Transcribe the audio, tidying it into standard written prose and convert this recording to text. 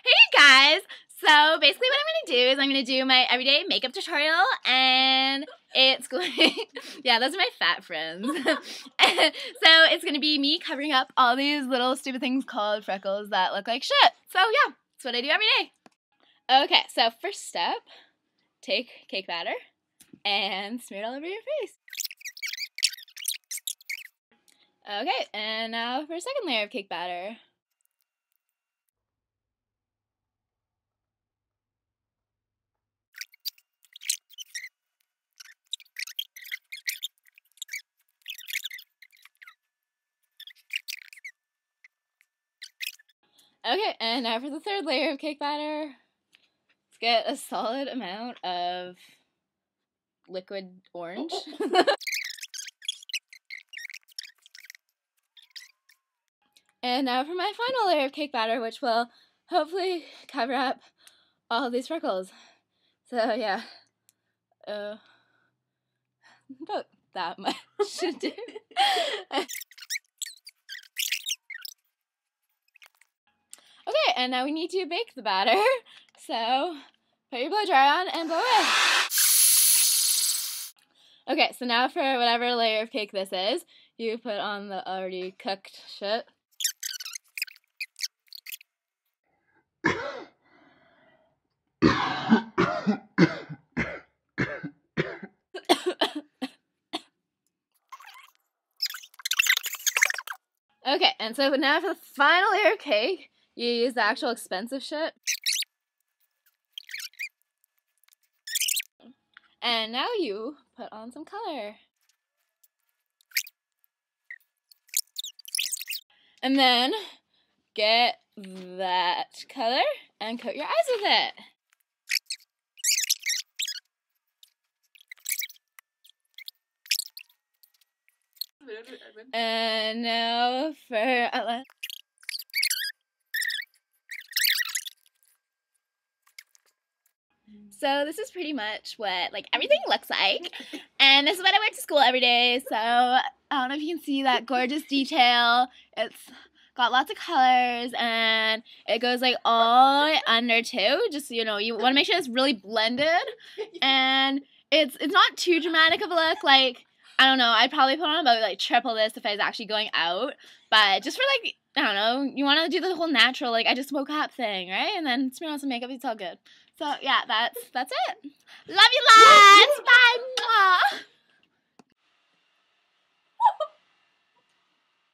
Hey guys! So basically what I'm going to do is I'm going to do my everyday makeup tutorial, and it's going yeah, those are my fat friends. So it's going to be me covering up all these little stupid things called freckles that look like shit. So yeah, that's what I do every day. Okay, so first step, take cake batter and smear it all over your face. Okay, and now for a second layer of cake batter. Okay, and now for the third layer of cake batter. Let's get a solid amount of liquid orange. And now for my final layer of cake batter, which will hopefully cover up all of these freckles. So yeah, about that much should do. Okay, and now we need to bake the batter. So put your blow dryer on and blow away. Okay, so now for whatever layer of cake this is, you put on the already cooked shit. Okay, and so now for the final layer of cake, you use the actual expensive shit. And now you put on some color. And then get that color and coat your eyes with it. And now for outline. So this is pretty much what everything looks like, and this is what I wear to school every day. So I don't know if you can see that gorgeous detail. It's got lots of colors, and it goes all the way under too. Just you want to make sure it's really blended, and it's not too dramatic of a look. I don't know, I'd probably put on about triple this if I was actually going out, but just for I don't know, you want to do the whole natural I just woke up thing, right? And then smear on some makeup, it's all good. So yeah, that's it. Love you lots. Bye. Mwah.